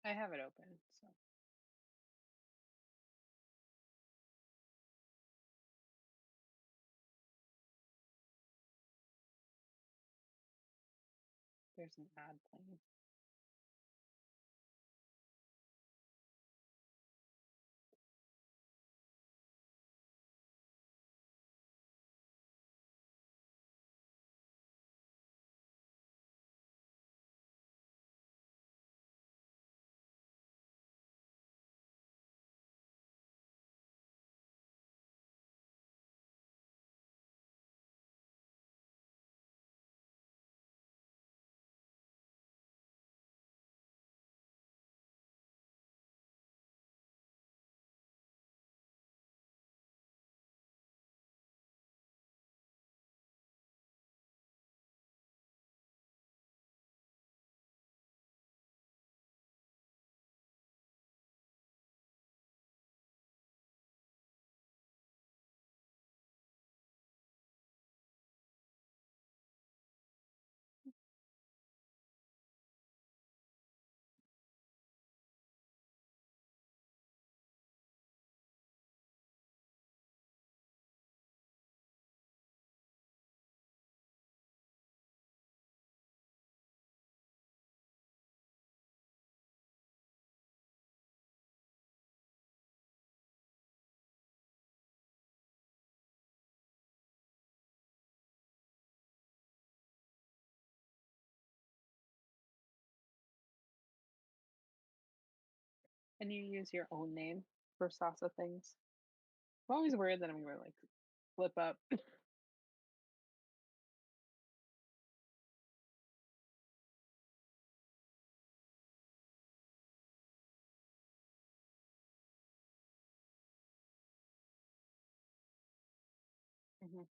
I have it open, so there's an ad playing. And you use your own name for salsa things. I'm always worried that I'm gonna like flip up. Mhm.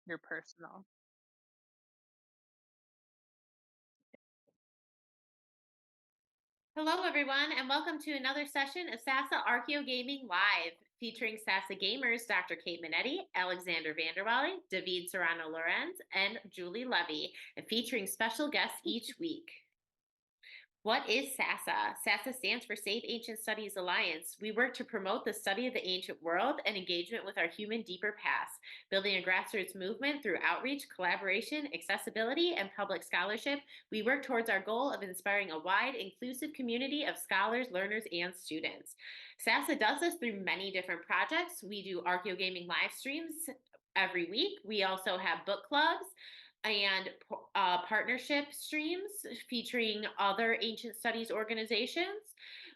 Your personal. Hello, everyone, and welcome to another session of SASA Archeo Gaming Live, featuring SASA gamers Dr. Kate Minetti, Alexander Vanderwally, David Serrano Lorenz, and Julie Levy, and featuring special guests each week. What is SASA? SASA stands for Save Ancient Studies Alliance. We work to promote the study of the ancient world and engagement with our human deeper past, building a grassroots movement through outreach, collaboration, accessibility, and public scholarship. We work towards our goal of inspiring a wide, inclusive community of scholars, learners, and students. SASA does this through many different projects. We do Archeo Gaming live streams every week. We also have book clubs and partnership streams featuring other ancient studies organizations.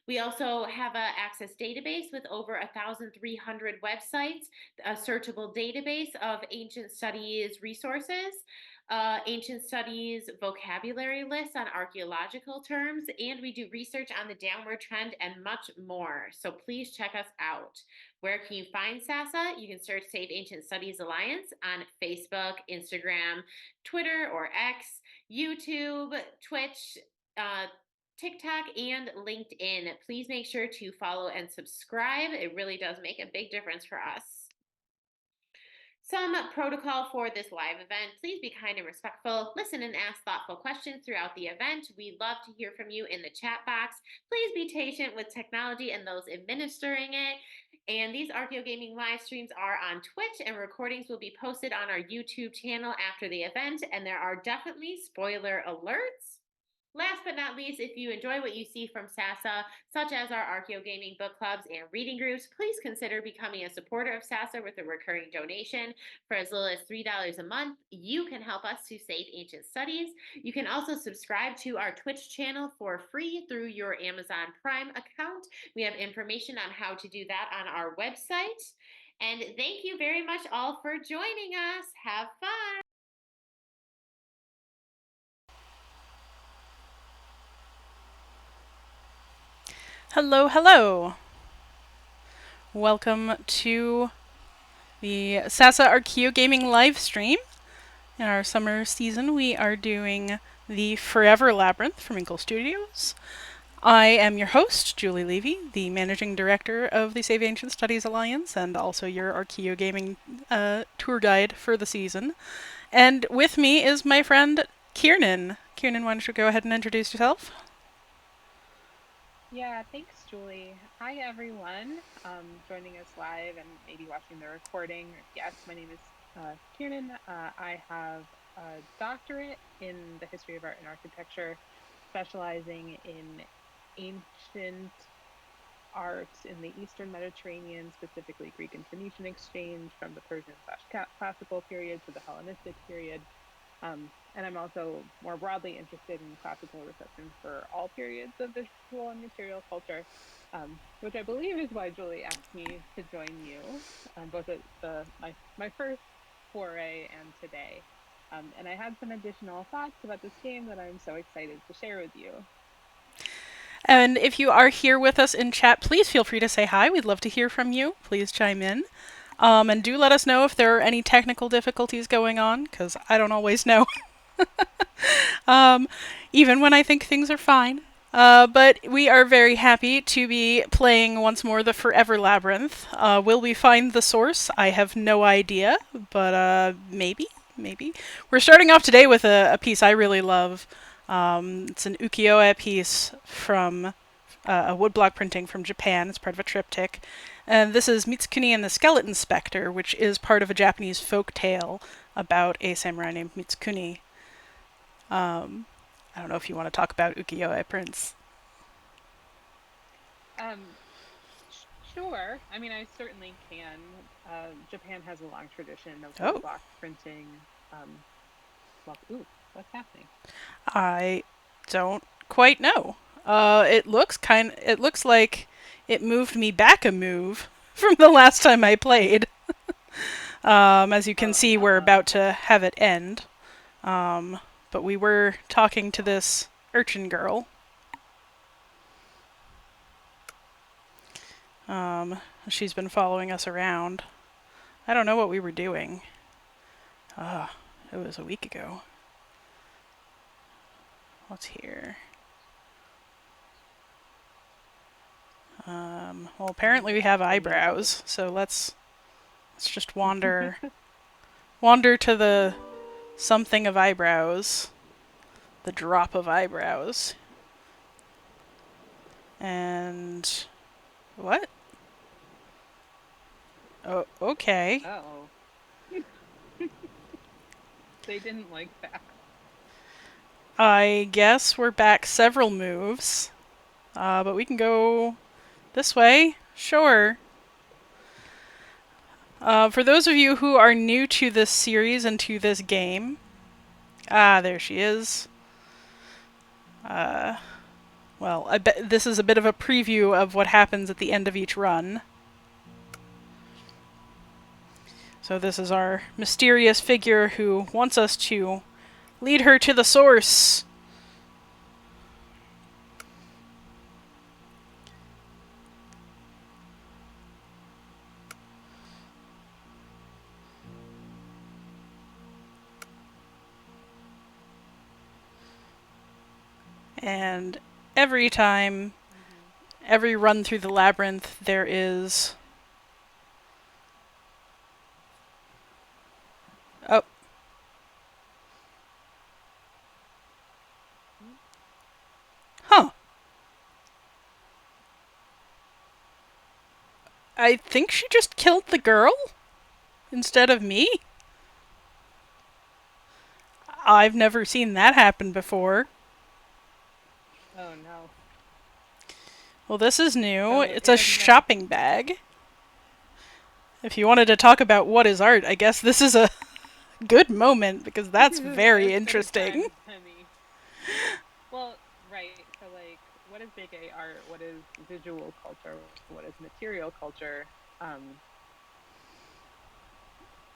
We also have an access database with over 1,300 websites, a searchable database of ancient studies resources, ancient studies vocabulary lists on archaeological terms, and we do research on the downward trend and much more. So please check us out. Where can you find SASA? You can search Save Ancient Studies Alliance on Facebook, Instagram, Twitter or X, YouTube, Twitch, TikTok, and LinkedIn. Please make sure to follow and subscribe. It really does make a big difference for us. Some protocol for this live event. Please be kind and respectful. Listen and ask thoughtful questions throughout the event. We love to hear from you in the chat box. Please be patient with technology and those administering it. And these Archeo Gaming live streams are on Twitch, and recordings will be posted on our YouTube channel after the event. And there are definitely spoiler alerts. Last but not least, if you enjoy what you see from SASA, such as our Archeo Gaming book clubs and reading groups, please consider becoming a supporter of SASA with a recurring donation. For as little as $3 a month, you can help us to save ancient studies. You can also subscribe to our Twitch channel for free through your Amazon Prime account. We have information on how to do that on our website. And thank you very much all for joining us. Have fun. Hello, hello. Welcome to the Sasa Archeo Gaming live stream. In our summer season, we are doing the Forever Labyrinth from Inkle Studios. I am your host, Julie Levy, the Managing Director of the Save Ancient Studies Alliance, and also your Archeo Gaming tour guide for the season. And with me is my friend Kiernan. Kiernan, why don't you go ahead and introduce yourself? Yeah, thanks, Julie. Hi, everyone. Joining us live and maybe watching the recording. Yes, my name is Kiernan. I have a doctorate in the history of art and architecture, specializing in ancient arts in the Eastern Mediterranean, specifically Greek and Phoenician exchange from the Persian slash classical period to the Hellenistic period. And I'm also more broadly interested in classical reception for all periods of visual and material culture, which I believe is why Julie asked me to join you, both at my first foray and today. And I had some additional thoughts about this game that I'm so excited to share with you. And if you are here with us in chat, please feel free to say hi. We'd love to hear from you. Please chime in. And do let us know if there are any technical difficulties going on, because I don't always know. um, Even when I think things are fine. But we are very happy to be playing once more the Forever Labyrinth. Will we find the source? I have no idea, but maybe, maybe. We're starting off today with a piece I really love. It's an ukiyo-e piece from a woodblock printing from Japan. It's part of a triptych. And this is Mitsukuni and the Skeleton Spectre, which is part of a Japanese folk tale about a samurai named Mitsukuni. I don't know if you want to talk about ukiyo-e prints. Sure. I mean, I certainly can. Japan has a long tradition of Oh, woodblock printing. Ooh, what's happening? I don't quite know. It looks like it moved me back a move from the last time I played. As you can Oh see, we're no. about to have it end. But we were talking to this urchin girl. She's been following us around. I don't know what we were doing. It was a week ago. What's here? Well, apparently we have The notebook. eyebrows, so let's just wander to the something of eyebrows, the drop of eyebrows, and what? Oh, okay. Oh, they didn't like that. I guess we're back several moves, but we can go this way. Sure. For those of you who are new to this series and to this game, there she is. Well, I bet this is a bit of a preview of what happens at the end of each run. So this is our mysterious figure who wants us to lead her to the source. And every time, every run through the labyrinth, there is... Oh. Huh. I think she just killed the girl instead of me. I've never seen that happen before. Oh no. Well, this is new. So It's it a doesn't necessarily. shopping bag. If you wanted to talk about what is art, I guess this is a good moment because that's very As good a time interesting. as any. Well, right. So, like, what is big A art? What is visual culture? What is material culture? Um,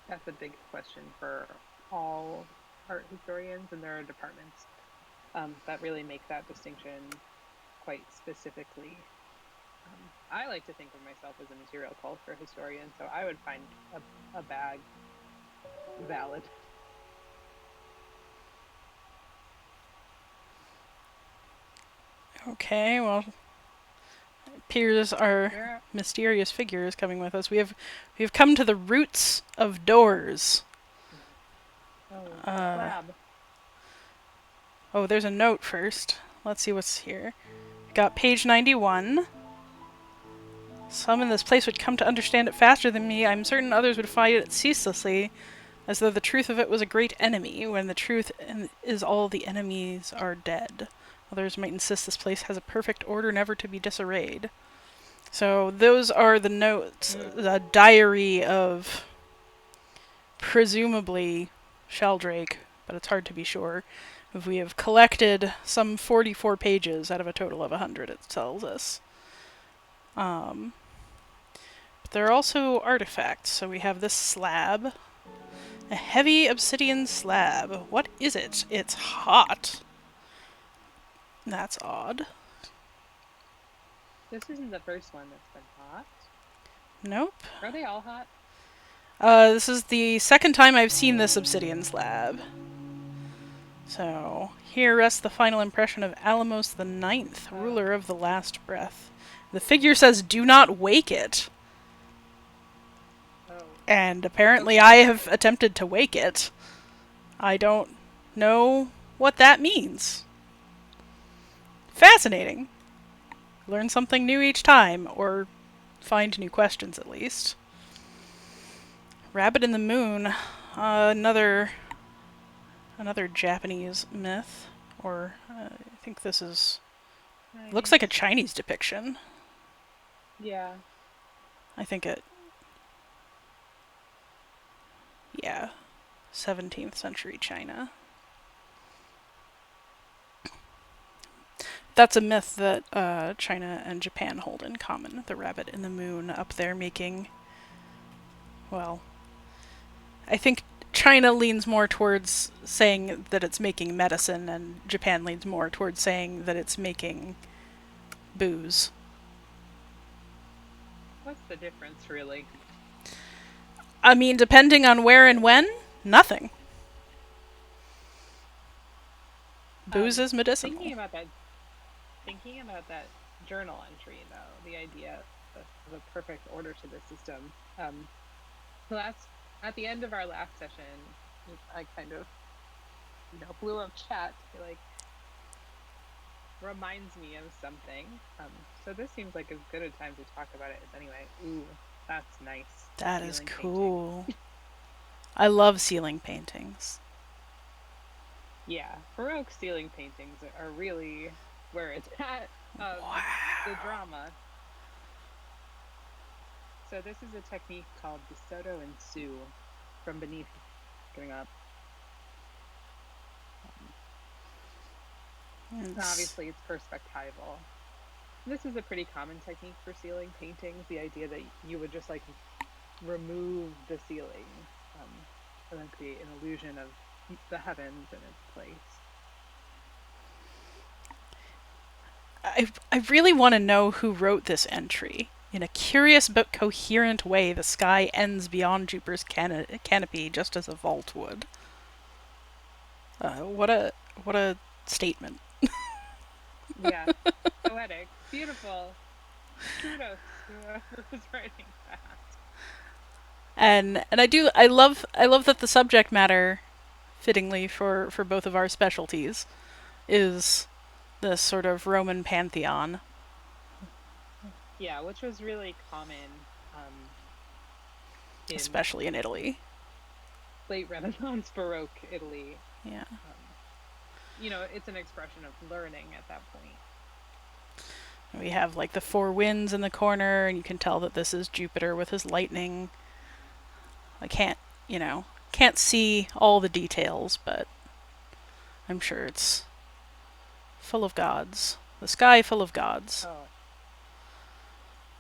that's a big question for all art historians, and there are departments that really make that distinction quite specifically. I like to think of myself as a material culture historian, so I would find a bag valid. Okay, well, appears our Where? mysterious figure is coming with us. We have come to the roots of doors. Oh, the Uh, slab. Oh, there's a note first. Let's see what's here. Got page 91. Some in this place would come to understand it faster than me. I'm certain others would fight it ceaselessly, as though the truth of it was a great enemy, when the truth is all the enemies are dead. Others might insist this place has a perfect order never to be disarrayed. So those are the notes, the diary of presumably Sheldrake, but it's hard to be sure. We have collected some 44 pages out of a total of 100, it tells us. But there are also artifacts. So we have this slab. A heavy obsidian slab. What is it? It's hot. That's odd. This isn't the first one that's been hot. Nope. Are they all hot? This is the second time I've seen this obsidian slab. So, here rests the final impression of Alamos the Ninth, ruler of the last breath. The figure says, "Do not wake it." Oh. And apparently I have attempted to wake it. I don't know what that means. Fascinating. Learn something new each time, or find new questions at least. Rabbit in the Moon, another Japanese myth, or I think this is looks like a Chinese depiction. Yeah. I think it. Yeah, 17th century China. That's a myth that China and Japan hold in common. The rabbit in the moon up there making. Well, I think China leans more towards saying that it's making medicine, and Japan leans more towards saying that it's making booze. What's the difference, really? I mean, depending on where and when, nothing. Booze is medicinal. Thinking about that journal entry, though, the idea of a perfect order to the system. At the end of our last session, I kind of, blew up chat to be like, reminds me of something. So this seems like as good a time to talk about it as anyway. Ooh, that's nice. That is cool. I love ceiling paintings. Yeah, Baroque ceiling paintings are really where it's at. Wow. The drama. So this is a technique called De Soto and Sue, from beneath going up. Obviously, it's perspectival. This is a pretty common technique for ceiling paintings. The idea that you would just like remove the ceiling and then create an illusion of the heavens in its place. I really want to know who wrote this entry. In a curious but coherent way, the sky ends beyond Jupiter's canopy, just as a vault would. What a statement. Yeah, poetic, beautiful. Kudos to whoever was writing that. And I love that the subject matter, fittingly for both of our specialties, is this sort of Roman pantheon. Yeah, which was really common, Especially in Italy. Late Renaissance Baroque Italy. Yeah. It's an expression of learning at that point. We have like the four winds in the corner, and you can tell that this is Jupiter with his lightning. I can't see all the details, but I'm sure it's full of gods. The sky full of gods. Oh.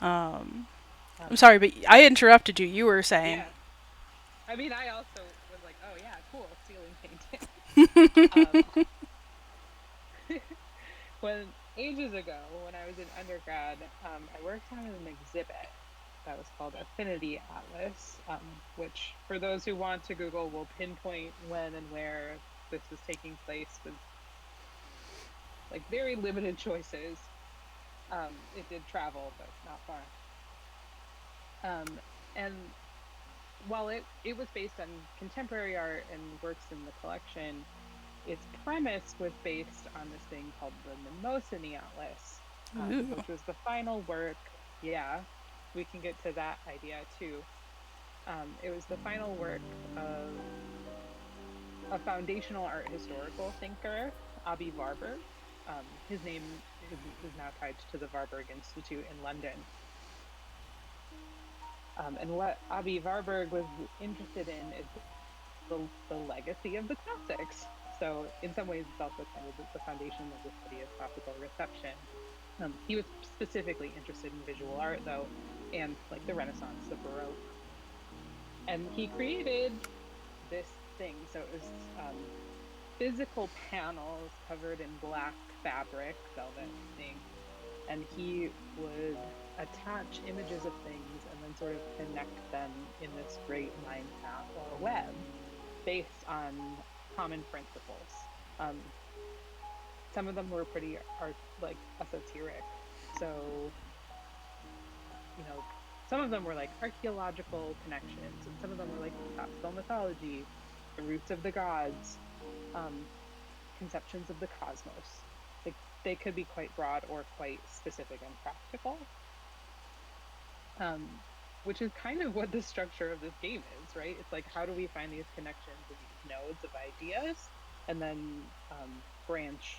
I'm sorry, but I interrupted you. You were saying. Yeah. I mean, I also was like, oh yeah, cool, ceiling painting. Ages ago, when I was in undergrad, I worked on an exhibit that was called Affinity Atlas, which, for those who want to Google, will pinpoint when and where this was taking place with like very limited choices. It did travel, but not far. And while it was based on contemporary art and works in the collection, its premise was based on this thing called the Mnemosyne Atlas, Ooh. which was the final work. Yeah, we can get to that idea too. It was the final work of a foundational art historical thinker, Abi Warburg. His name is now tied to the Warburg Institute in London. And what Abi Warburg was interested in is the legacy of the classics. So, in some ways, it's also kind of the foundation of the study of classical reception. He was specifically interested in visual art, though, and like the Renaissance, the Baroque. And he created this thing. So, it was physical panels covered in black fabric, velvet thing, and he would attach images of things and then sort of connect them in this great mind map or web based on common principles. Um, some of them were pretty art like esoteric. So, you know, some of them were like archaeological connections, and some of them were like classical mythology, the roots of the gods, um, conceptions of the cosmos. Like they could be quite broad or quite specific and practical. Um, which is kind of what the structure of this game is, right? It's like how do we find these connections and these nodes of ideas, and then branch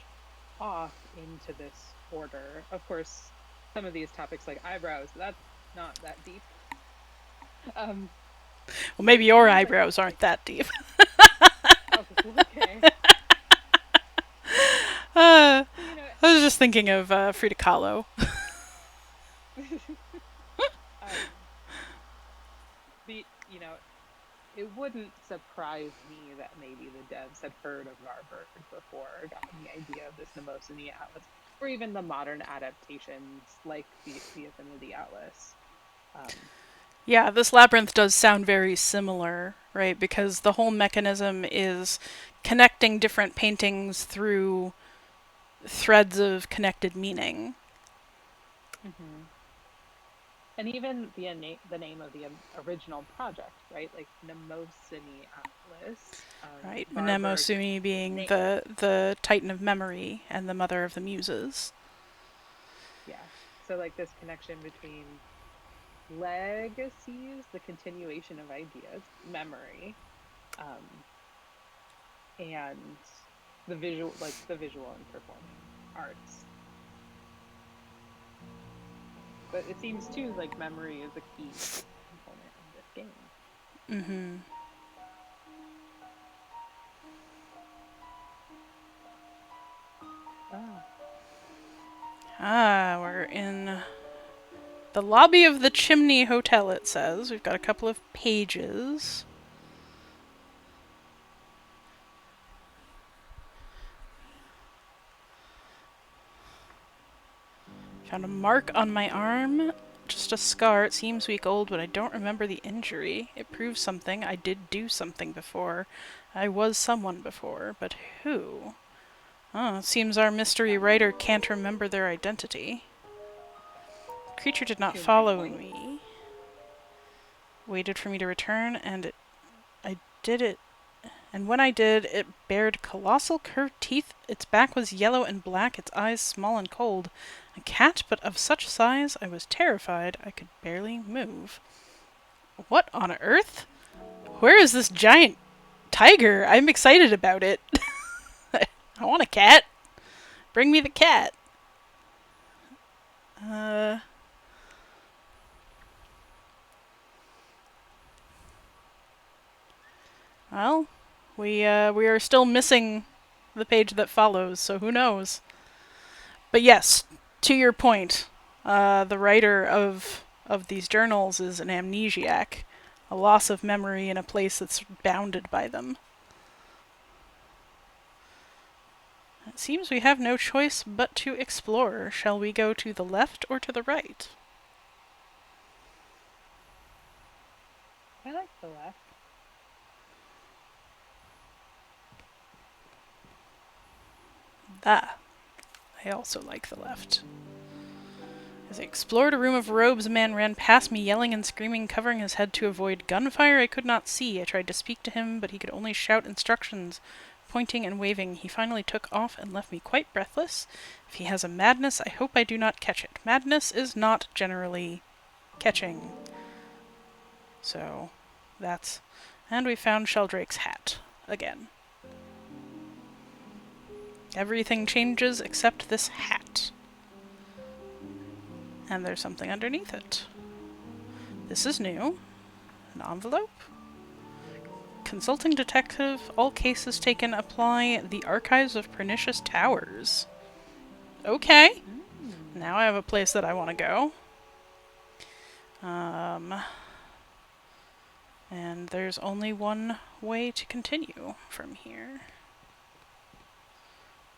off into this order. Of course, some of these topics like eyebrows, that's not that deep. Um, Well, maybe some your of these like eyebrows aren't topics. that deep. Oh, okay. uh, Well, I was just thinking of Frida Kahlo. um, the it wouldn't surprise me that maybe the devs had heard of Varberg before, gotten the idea of this Mnemosyne Atlas, or even the modern adaptations like the Affinity Atlas. Um, Yeah, this labyrinth does sound very similar, right? Because the whole mechanism is connecting different paintings through threads of connected meaning. mhm. And even the name of the original project, right? Like Mnemosyne Atlas, Right, Varberg Mnemosyne being name. the titan of memory and the mother of the muses. Yeah. So like this connection between legacies, the continuation of ideas, memory, um, and the visual and performing arts. But it seems too like memory is a key component of this game. Mm-hmm. Ah, Ah, we're in the lobby of the Chimney Hotel, it says. We've got a couple of pages. Found a mark on my arm. Just a scar. It seems week old, but I don't remember the injury. It proves something. I did do something before. I was someone before, but who? Oh, it seems our mystery writer can't remember their identity. The creature did not to my follow point. me. Waited for me to return, I did it. And when I did, it bared colossal curved teeth. Its back was yellow and black, its eyes small and cold. A cat, but of such size, I was terrified I could barely move. What on earth? Where is this giant tiger? I'm excited about it. I want a cat. Bring me the cat. Uh, well, we are still missing the page that follows, so who knows? But yes, to your point, the writer of these journals is an amnesiac, a loss of memory in a place that's bounded by them. It seems we have no choice but to explore. Shall we go to the left or to the right? I like the left. Ah, I also like the left. As I explored a room of robes, a man ran past me, yelling and screaming, covering his head to avoid gunfire I could not see. I tried to speak to him, but he could only shout instructions. pointing and waving. He finally took off and left me quite breathless. If he has a madness, I hope I do not catch it. Madness is not generally catching. So, that's... And we found Sheldrake's hat. Again. Everything changes except this hat. And there's something underneath it. This is new. An envelope. Consulting detective, all cases taken apply the archives of Pernicious Towers. Okay. Now I have a place that I want to go. And there's only one way to continue from here.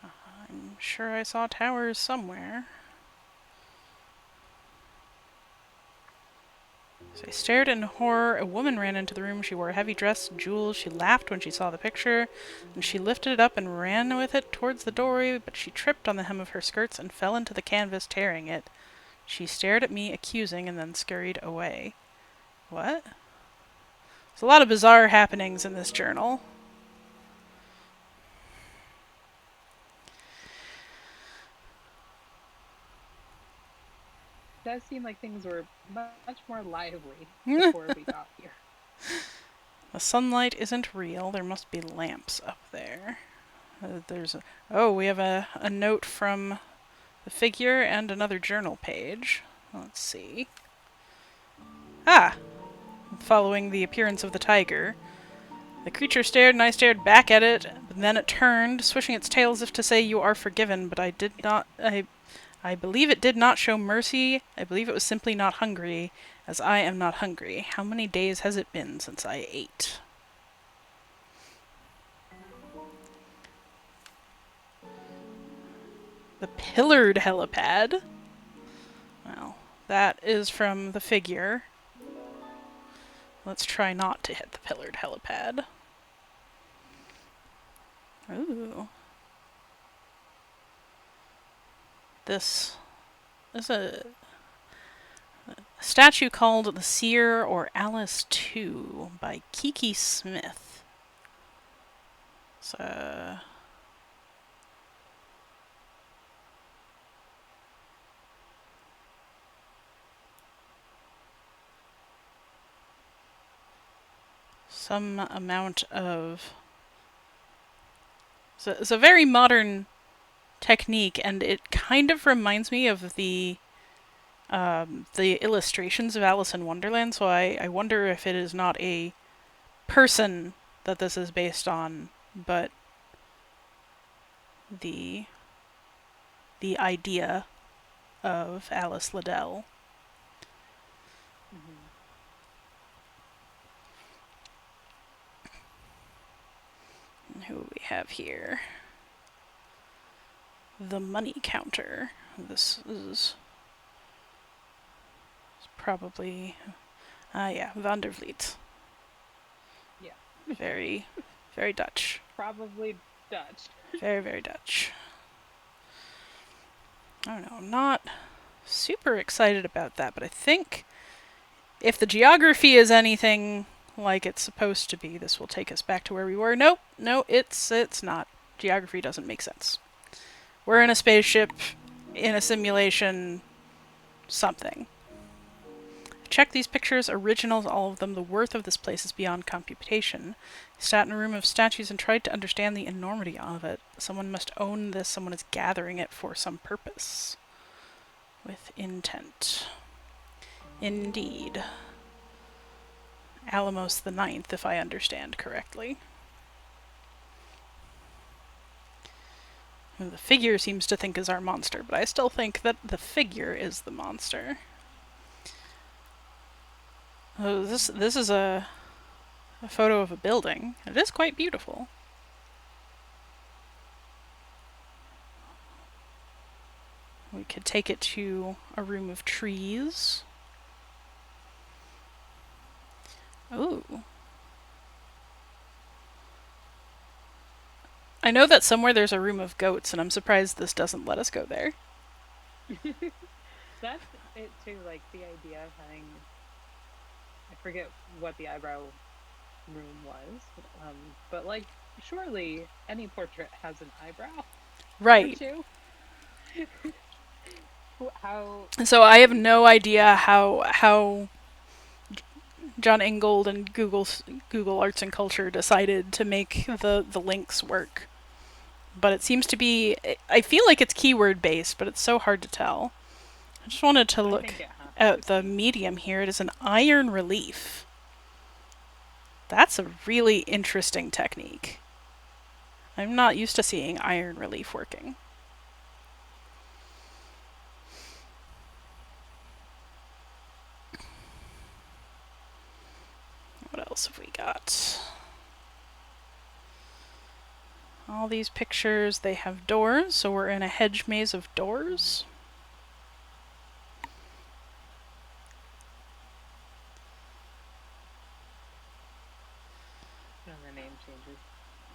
I'm sure I saw towers somewhere. So I stared in horror. A woman ran into the room. She wore a heavy dress, jewels. She laughed when she saw the picture, and she lifted it up and ran with it towards the doorway, but she tripped on the hem of her skirts and fell into the canvas, tearing it. She stared at me, accusing, and then scurried away. What? There's a lot of bizarre happenings in this journal. It does seem like things were much more lively before we got here. The sunlight isn't real. There must be lamps up there. We have a note from the figure and another journal page. Let's see. Ah! Following the appearance of the tiger. The creature stared and I stared back at it, but then it turned, swishing its tail as if to say, "You are forgiven," but I believe it did not show mercy. I believe it was simply not hungry, as I am not hungry. How many days has it been since I ate? The pillared helipad. Well, that is from the figure. Let's try not to hit the pillared helipad. Ooh. This is a statue called The Seer or Alice 2 by Kiki Smith. So, some amount of... So it's a very modern technique, and it kind of reminds me of the illustrations of Alice in Wonderland, so I wonder if it is not a person that this is based on, but the idea of Alice Liddell. Mm-hmm. And who we have here? The money counter. This is probably... yeah, Van der Vliet. Yeah. Very, very Dutch. Probably Dutch. Very, very Dutch. I don't know, I'm not super excited about that, but I think if the geography is anything like it's supposed to be, this will take us back to where we were. Nope, no, it's not. Geography doesn't make sense. We're in a spaceship, in a simulation, something. Check these pictures, originals, all of them. The worth of this place is beyond computation. I sat in a room of statues and tried to understand the enormity of it. Someone must own this, someone is gathering it for some purpose. With intent. Indeed. Alamos the Ninth, if I understand correctly. And the figure seems to think is our monster, but I still think that the figure is the monster. Oh, this is a photo of a building. It is quite beautiful. We could take it to a room of trees. Ooh. I know that somewhere there's a room of goats, and I'm surprised this doesn't let us go there. That's it too, like the idea of having, I forget what the eyebrow room was, but like surely any portrait has an eyebrow or Right. two. How So I have crazy no is idea that? how John Ingold and Google Arts and Culture decided to make the links work. But it seems to be, I feel like it's keyword based, but it's so hard to tell. I just wanted to I look think it has to at the be. medium here. It is an iron relief. That's a really interesting technique. I'm not used to seeing iron relief working. What else have we got? All these pictures, they have doors, so we're in a hedge maze of Mhm. doors. And the name changes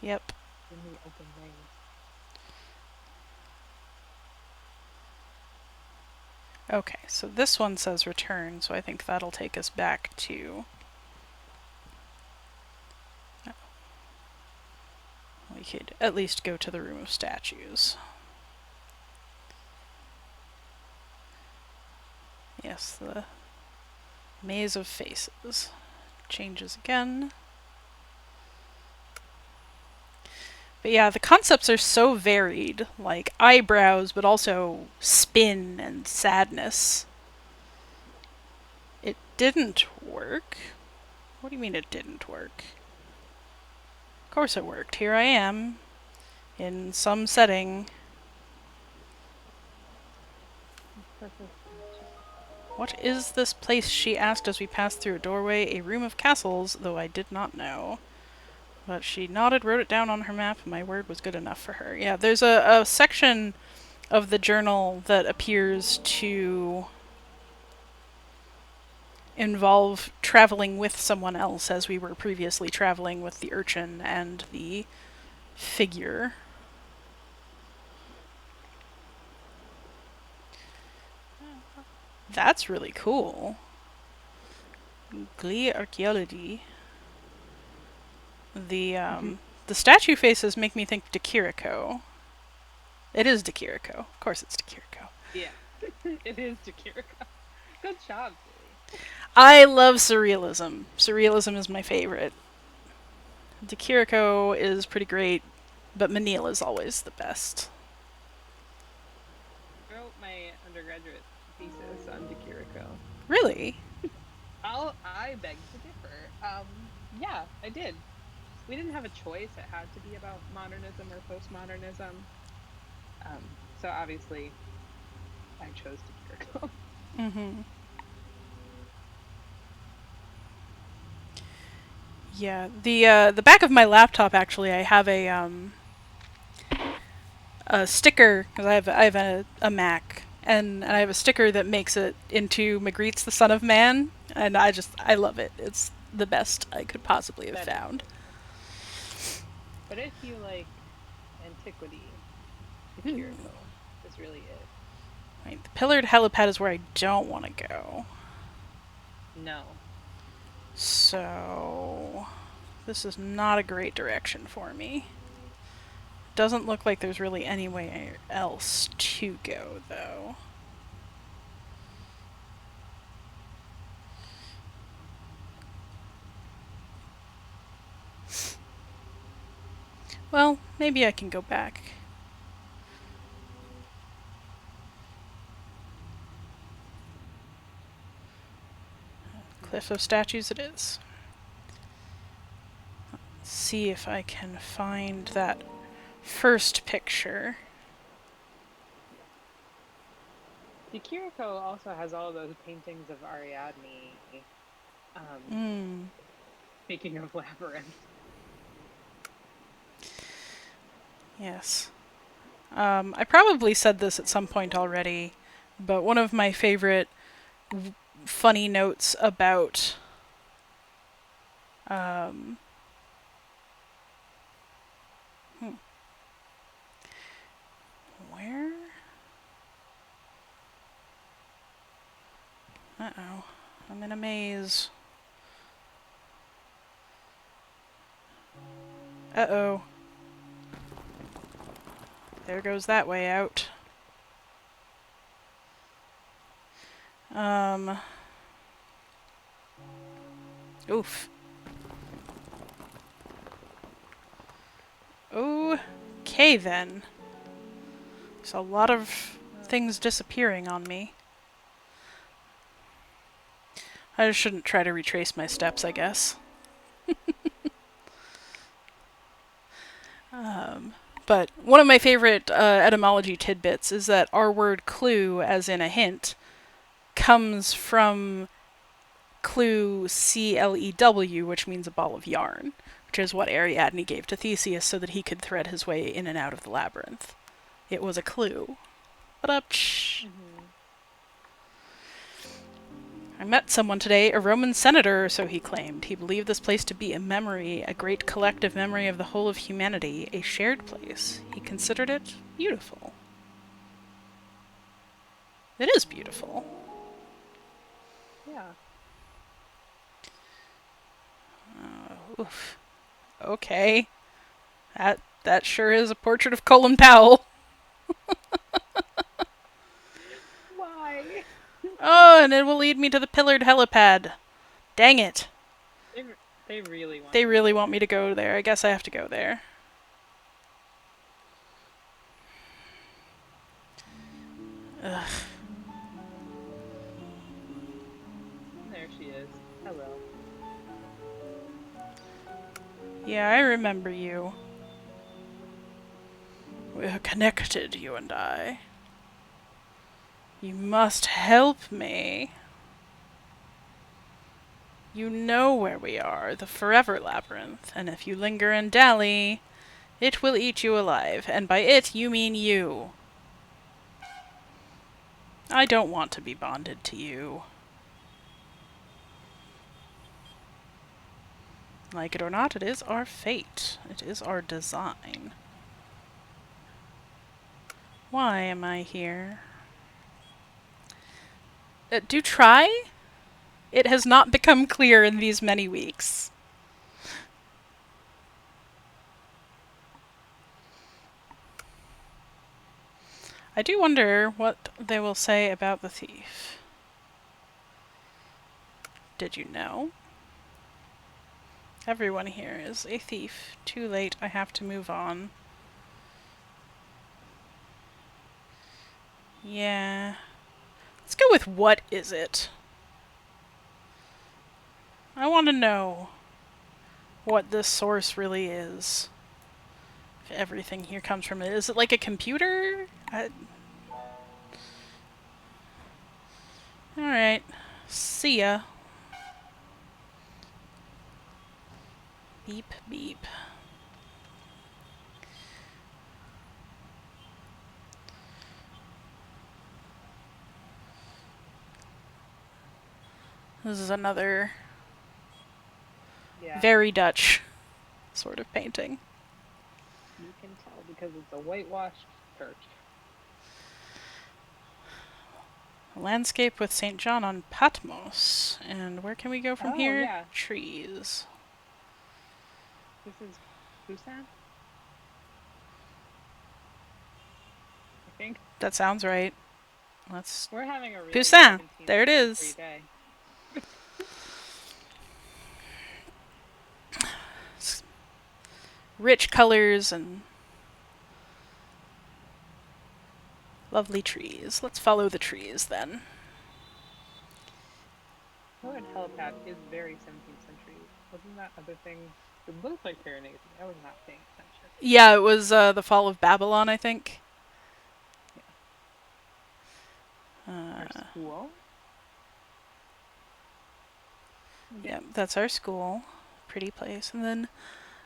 Yep. in the open maze. Okay, so this one says return, so I think that'll take us back to... We could at least go to the room of statues. Yes, the maze of faces. Changes again. But yeah, the concepts are so varied, like eyebrows, but also spin and sadness. It didn't work. What do you mean it didn't work? Of course it worked. Here I am, in some setting. Perfect statue. What is this place? She asked as we passed through a doorway. A room of castles, though I did not know. But she nodded, wrote it down on her map, and my word was good enough for her. Yeah, there's a section of the journal that appears to involve traveling with someone else, as we were previously traveling with the urchin and the figure. That's really cool. Glee archaeology. The the statue faces make me think De Chirico. It is De Chirico. Of course it's De Chirico. Yeah, it is Jakirka. Good job, Julie. I love surrealism. Surrealism is my favorite. De Chirico is pretty great, but Menil is always the best. I wrote my undergraduate thesis on Jakirko. Really? I beg to differ. Yeah, I did. We didn't have a choice. It had to be about modernism or postmodernism. So obviously I chose Jakirko. Mm-hmm. Yeah. The back of my laptop actually, I have a sticker because I have a Mac and I have a sticker that makes it into Magritte's the Son of Man, and I love it. It's the best I could possibly have That is found. adorable. But if you like antiquity, Ooh. Jakirko is really it. Right, the pillared helipad is where I don't want to go. No. So this is not a great direction for me. Doesn't look like there's really anywhere else to go though. Well, maybe I can go back. Cliff of Statues it is. Let's see if I can find that first picture. Jakirko also has all those paintings of Ariadne. Um, Hmm. Speaking of Labyrinth. Yes. I probably said this at some point already, but one of my favorite funny notes about um, hmm, where? Uh-oh. I'm in a maze. Uh-oh. there goes that way out. Oof. Okay then. There's a lot of things disappearing on me. I shouldn't try to retrace my steps, I guess. But one of my favorite etymology tidbits is that our word clue, as in a hint, comes from clue C-L-E-W, which means a ball of yarn, which is what Ariadne gave to Theseus so that he could thread his way in and out of the labyrinth. It was a clue. What up? I met someone today, a Roman senator, or so he claimed. He believed this place to be a memory, a great collective memory of the whole of humanity, a shared place. He considered it beautiful. It is beautiful. Yeah. Oof. Okay. That sure is a portrait of Colin Powell. Why? Oh, and it will lead me to the pillared helipad. Dang it. They really want. They really want me to go there. I guess I have to go there. Ugh. There she is. Hello. Yeah, I remember you. We're connected, you and I. You must help me. You know where we are, the Forever Labyrinth, and if you linger and dally, it will eat you alive, and by it you mean you. I don't want to be bonded to you. Like it or not, it is our fate. It is our design. Why am I here? Do try? It has not become clear in these many weeks. I do wonder what they will say about the thief. Did you know? Everyone here is a thief. Too late, I have to move on. Yeah. Let's go with what is it? I want to know what this source really is. If everything here comes from it. Is it like a computer? Alright. See ya. Beep, beep. This is another very Dutch sort of painting. You can tell because it's a whitewashed church. A landscape with St. John on Patmos. And where can we go from here? Yeah. Trees. This is Busan? I think. That sounds right. We're having a really Busan! There it is! Day. Rich colors and lovely trees. Let's follow the trees then. Pillared helipad is very 17th century. Wasn't that other thing? It looks like Kiernan. I was not paying attention. Yeah, it was the fall of Babylon, I think. Our school? Yeah, that's our school. Pretty place. And then,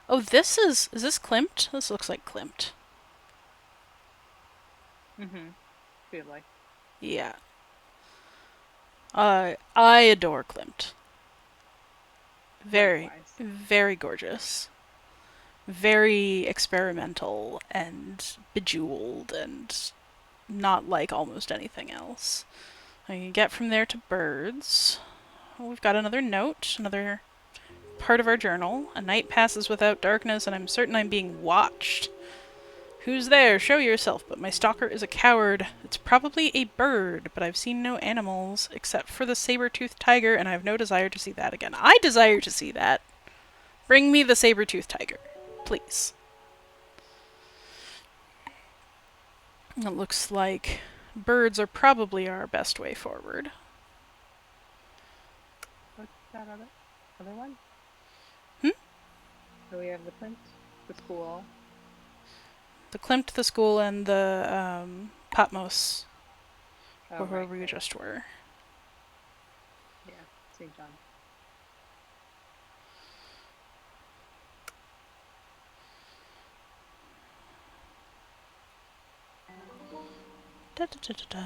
oh, this is this Klimt? This looks like Klimt. Feel like. Yeah. I adore Klimt. Very, very gorgeous. Very experimental and bejeweled and not like almost anything else. I can get from there to birds. Oh, we've got another note, another part of our journal. A night passes without darkness and I'm certain I'm being watched. Who's there? Show yourself. But my stalker is a coward. It's probably a bird, but I've seen no animals except for the saber-toothed tiger, and I have no desire to see that again. I desire to see that. Bring me the saber-toothed tiger, please. It looks like birds are probably our best way forward. What's that other one? Hmm? So we have the print, the school. The Klimt, the school, and the Patmos, Oh, where right, we right. just were. Yeah, St. John. Da, da, da, da, da.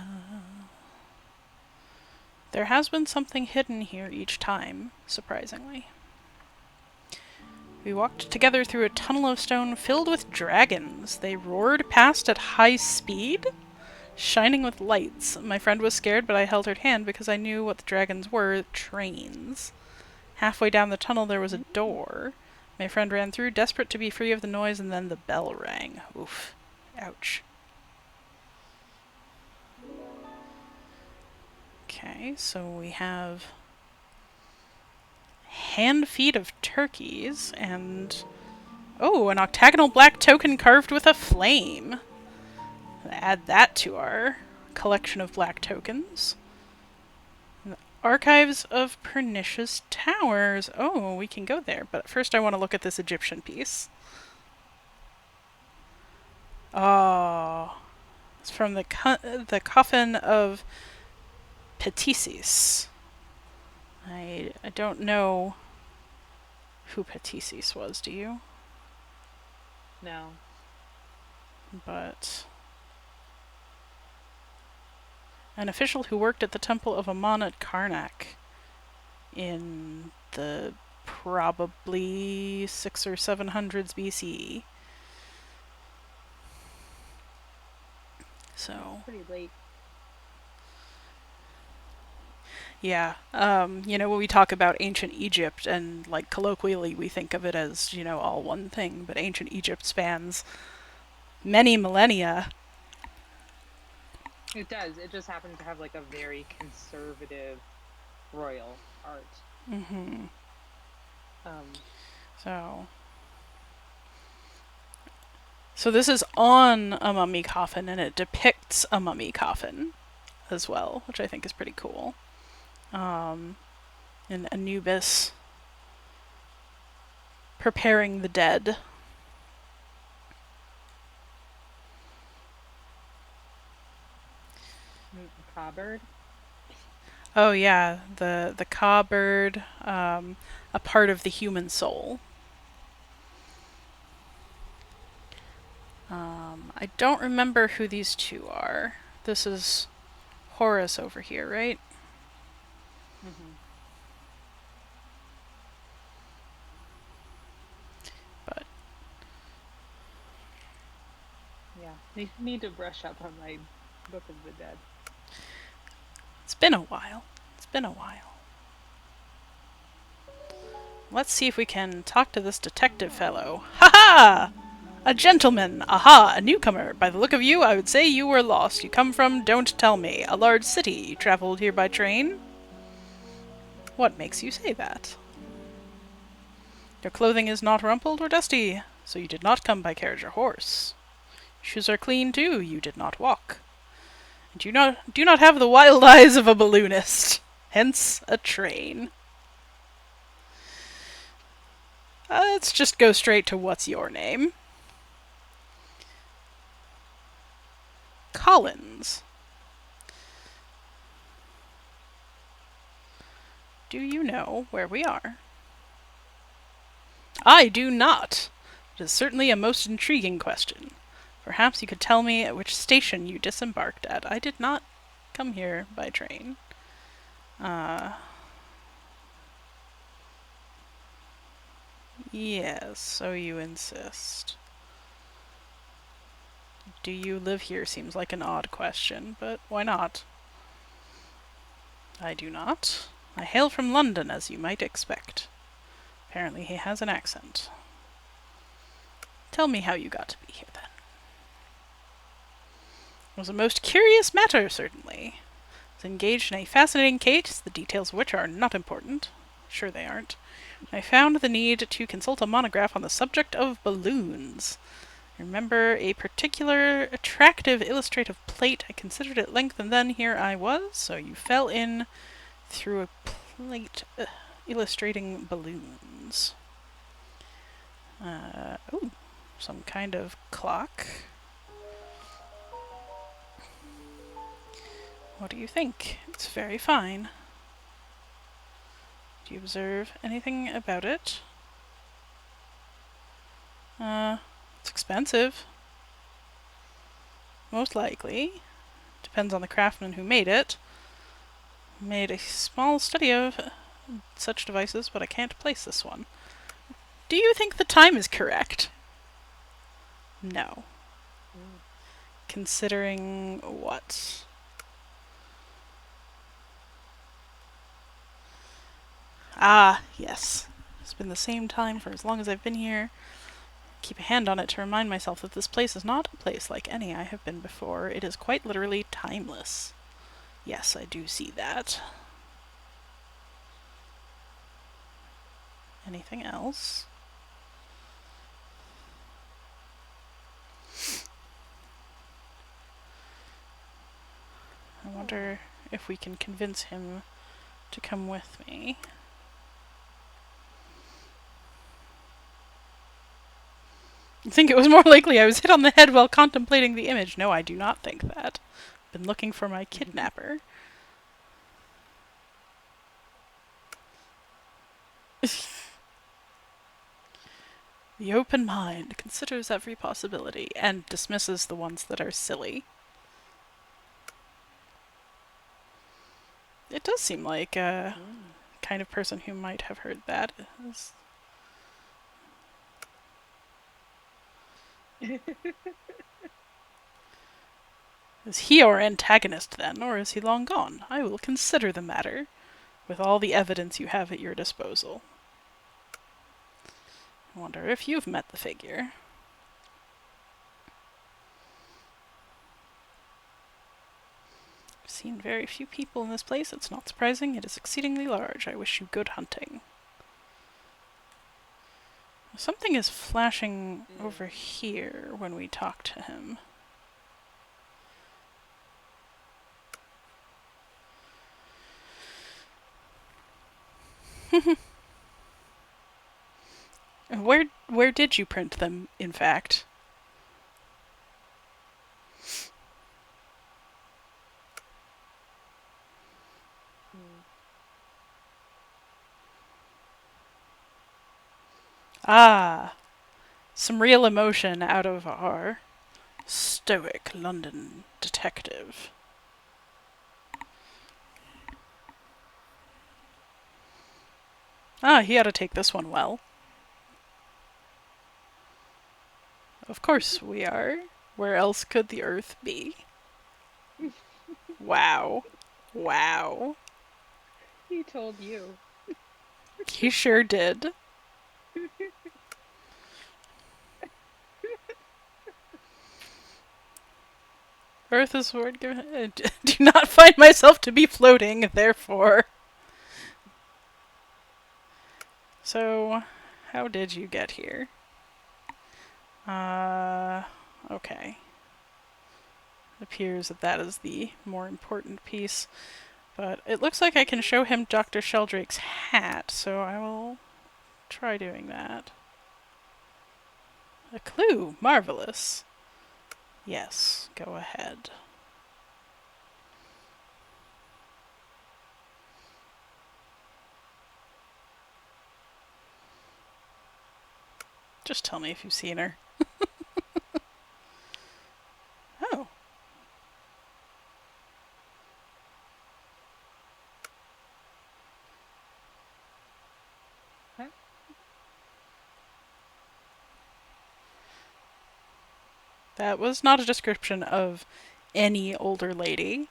There has been something hidden here each time, surprisingly. We walked together through a tunnel of stone filled with dragons. They roared past at high speed, shining with lights. My friend was scared, but I held her hand because I knew what the dragons were, trains. Halfway down the tunnel there was a door. My friend ran through, desperate to be free of the noise, and then the bell rang. Oof. Ouch. Okay, so we have hand feet of turkeys and... Oh, an octagonal black token carved with a flame. Add that to our collection of black tokens. Archives of Pernicious Towers. Oh, we can go there, but first I want to look at this Egyptian piece. Oh, it's from the coffin of Petisis. I don't know who Petisis was, do you? No. But an official who worked at the temple of Amun at Karnak in the probably 600s or 700s BCE. So Pretty late. yeah, when we talk about ancient Egypt and like colloquially we think of it as, all one thing, but ancient Egypt spans many millennia. It does. It just happens to have like a very conservative royal art. Mm-hmm. So this is on a mummy coffin, and it depicts a mummy coffin as well, which I think is pretty cool. In Anubis preparing the dead. Cobbird. Oh yeah, the ka bird, a part of the human soul. I don't remember who these two are. This is Horus over here, right? Mm-hmm. But yeah, need to brush up on my Book of the Dead. it's been a while. Let's see if we can talk to this detective fellow. Ha ha! A gentleman! Aha! A newcomer! By the look of you, I would say you were lost. You come from, don't tell me, a large city. You traveled here by train? What makes you say that? Your clothing is not rumpled or dusty, so you did not come by carriage or horse. Shoes are clean, too. You did not walk. And you do not have the wild eyes of a balloonist. Hence, a train. Let's just go straight to what's your name. Collins. Do you know where we are? I do not. It is certainly a most intriguing question. Perhaps you could tell me at which station you disembarked at. I did not come here by train. Yes, so you insist. Do you live here seems like an odd question, but why not? I do not. I hail from London, as you might expect. Apparently he has an accent. Tell me how you got to be here, then. It was a most curious matter, certainly. I was engaged in a fascinating case, the details of which are not important. Sure they aren't. I found the need to consult a monograph on the subject of balloons. I remember a particular attractive illustrative plate. I considered it at length, and then here I was. So you fell in through a plate illustrating balloons. Oh, some kind of clock. What do you think? It's very fine. Do you observe anything about it? It's expensive. Most likely. Depends on the craftsman who made it. Made a small study of such devices, but I can't place this one. Do you think the time is correct? No. Considering what? Ah, yes. It's been the same time for as long as I've been here. Keep a hand on it to remind myself that this place is not a place like any I have been before. It is quite literally timeless. Yes, I do see that. Anything else? I wonder if we can convince him to come with me. I think it was more likely I was hit on the head while contemplating the image. No, I do not think that. Been looking for my kidnapper. The open mind considers every possibility and dismisses the ones that are silly. It does seem like a kind of person who might have heard that. Is he our antagonist then, or is he long gone? I will consider the matter, with all the evidence you have at your disposal. I wonder if you've met the figure. I've seen very few people in this place. It's not surprising. It is exceedingly large. I wish you good hunting. Something is flashing over here when we talk to him. Where did you print them, in fact? Ah, some real emotion out of our stoic London detective. Ah, he ought to take this one well. Of course we are. Where else could the Earth be? Wow. Wow. He told you. He sure did. Earth is word given. Do not find myself to be floating, therefore. So, how did you get here? Okay. It appears that that is the more important piece. But it looks like I can show him Dr. Sheldrake's hat, so I will try doing that. A clue! Marvelous. Yes, go ahead. Just tell me if you've seen her. Oh. Huh? That was not a description of any older lady.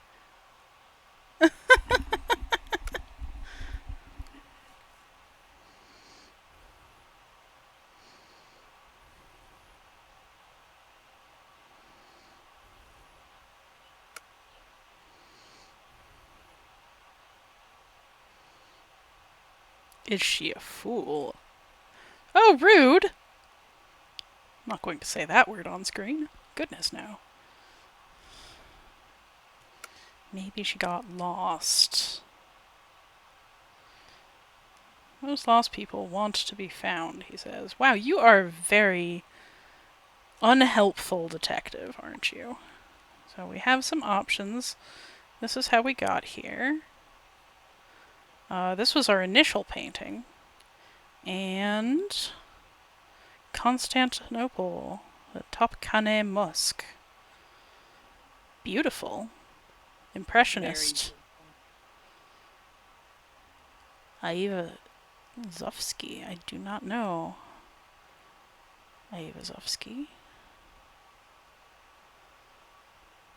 Is she a fool? Oh, rude! I'm not going to say that word on screen. Goodness, no. Maybe she got lost. Most lost people want to be found, he says. Wow, you are a very unhelpful detective, aren't you? So we have some options. This is how we got here. This was our initial painting. And Constantinople, the Topkane Mosque. Beautiful. Impressionist. Aiva Zofsky. I do not know. Aiva Zofsky.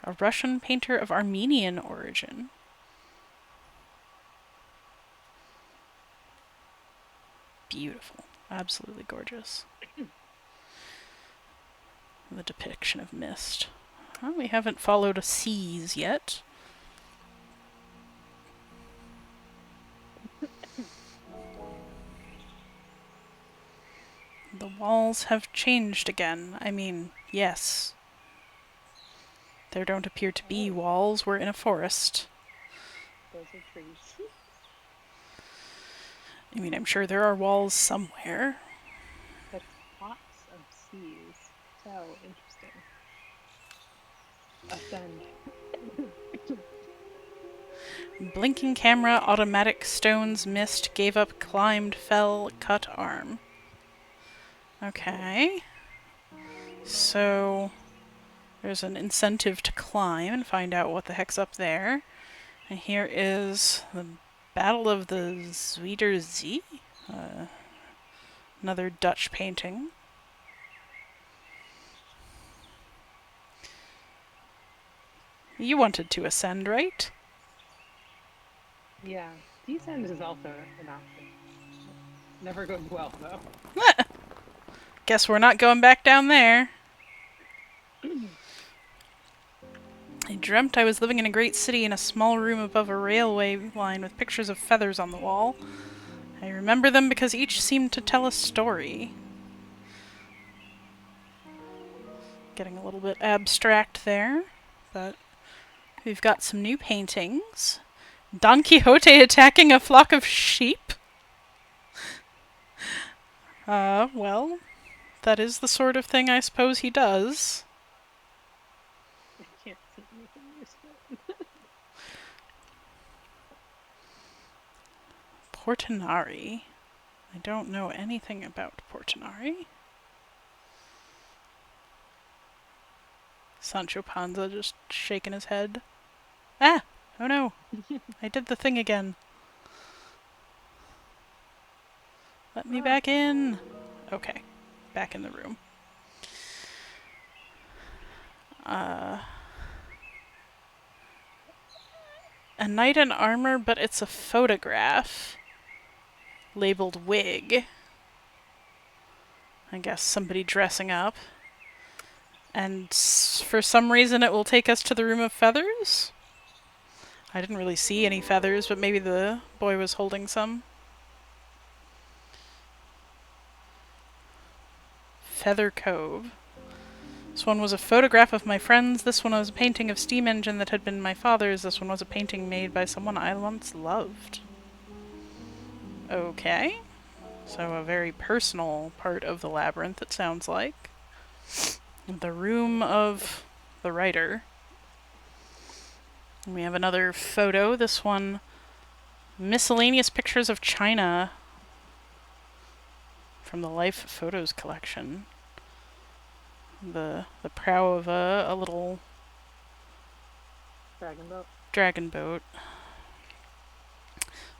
A Russian painter of Armenian origin. Beautiful. Absolutely gorgeous. The depiction of mist. Well, we haven't followed a seas yet. The walls have changed again. I mean, yes. There don't appear to be walls. We're in a forest. Those are trees. I mean, I'm sure there are walls somewhere. The tops of seas. So interesting. Ascend. Blinking camera, automatic stones, mist, gave up, climbed, fell, cut arm. Okay. So there's an incentive to climb and find out what the heck's up there. And here is the Battle of the Zuiderzee. Another Dutch painting. You wanted to ascend, right? Yeah. Descend is also an option. Never goes well, though. Guess we're not going back down there. I dreamt I was living in a great city in a small room above a railway line with pictures of feathers on the wall. I remember them because each seemed to tell a story. Getting a little bit abstract there, but we've got some new paintings. Don Quixote attacking a flock of sheep? Well, that is the sort of thing I suppose he does. I can't see anything useful. Portinari. I don't know anything about Portinari. Sancho Panza just shaking his head. Ah! Oh no! I did the thing again. Let me back in! Okay. Back in the room. A knight in armor, but it's a photograph. Labeled wig. I guess somebody dressing up. And for some reason it will take us to the Room of Feathers? I didn't really see any feathers, but maybe the boy was holding some. Feather Cove. This one was a photograph of my friends. This one was a painting of steam engine that had been my father's. This one was a painting made by someone I once loved. Okay. So a very personal part of the labyrinth, it sounds like. The room of the writer. And we have another photo. This one, miscellaneous pictures of China from the Life Photos collection. The prow of a little dragon boat.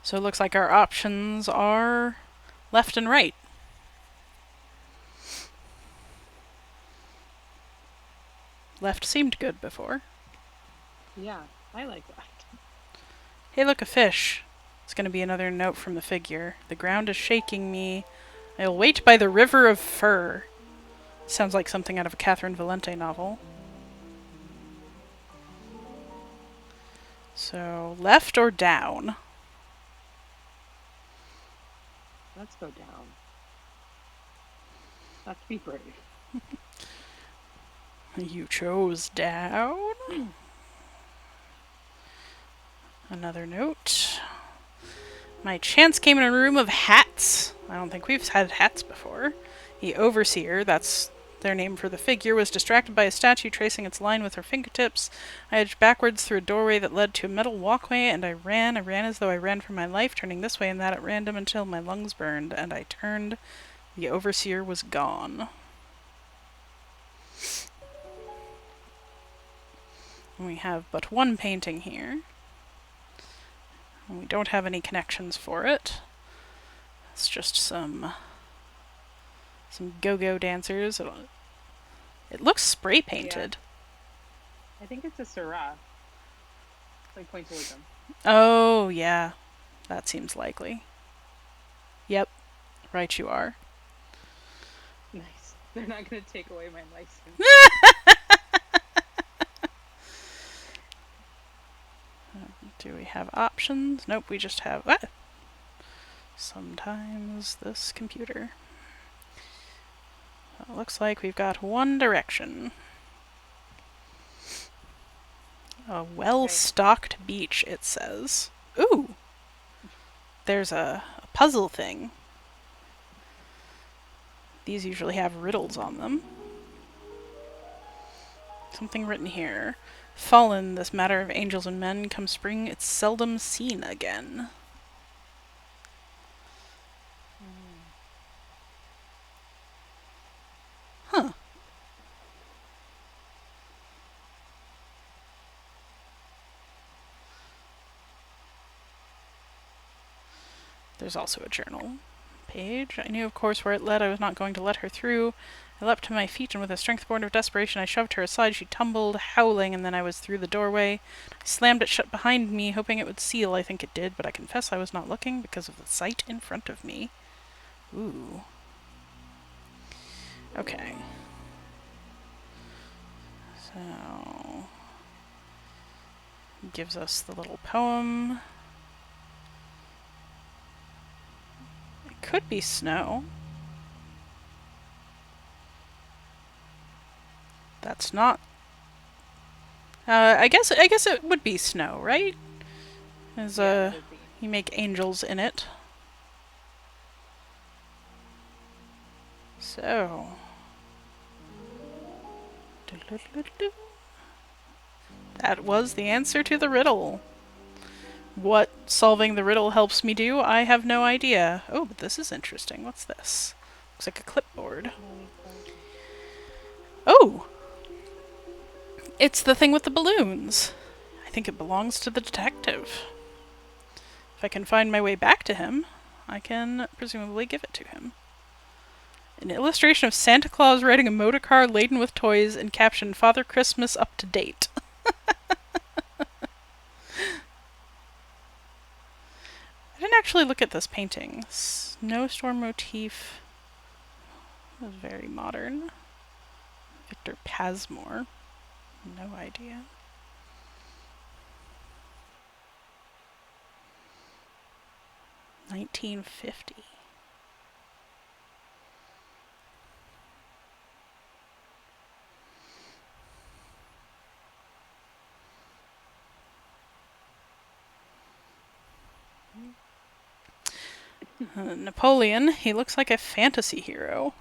So it looks like our options are left and right. Left seemed good before. Yeah, I like that. Hey, look, a fish. It's going to be another note from the figure. The ground is shaking me. I'll wait by the river of fur. Sounds like something out of a Catherine Valente novel. So, left or down? Let's go down. Let's be brave. You chose down. Another note. My chance came in a room of hats. I don't think we've had hats before. The overseer, that's their name for the figure, was distracted by a statue tracing its line with her fingertips. I edged backwards through a doorway that led to a metal walkway, and I ran. I ran as though I ran for my life, turning this way and that at random until my lungs burned, and I turned. The overseer was gone. And we have but one painting here. And we don't have any connections for it. It's just some go-go dancers. It looks spray painted. Yeah. I think it's a Syrah. Like point towards them. Oh, yeah. That seems likely. Yep. Right you are. Nice. They're not going to take away my license. Do we have options? Nope, we just have... Sometimes this computer. It looks like we've got one direction. A well-stocked beach, it says. Ooh! There's a puzzle thing. These usually have riddles on them. Something written here. Fallen, this matter of angels and men, come spring, it's seldom seen again. Huh. There's also a journal page. I knew, of course, where it led. I was not going to let her through. I leapt to my feet, and with a strength born of desperation, I shoved her aside. She tumbled, howling, and then I was through the doorway. I slammed it shut behind me, hoping it would seal. I think it did, but I confess I was not looking because of the sight in front of me. Ooh. Okay. So... gives us the little poem. It could be snow. That's not... I guess it would be snow, right? As you make angels in it. So... that was the answer to the riddle. What solving the riddle helps me do, I have no idea. Oh, but this is interesting. What's this? Looks like a clipboard. Oh! It's the thing with the balloons. I think it belongs to the detective. If I can find my way back to him, I can presumably give it to him. An illustration of Santa Claus riding a motor car laden with toys and captioned Father Christmas up to date. I didn't actually look at this painting. Snowstorm motif. It was very modern. Victor Pasmore. No idea. $19.50. Napoleon, he looks like a fantasy hero.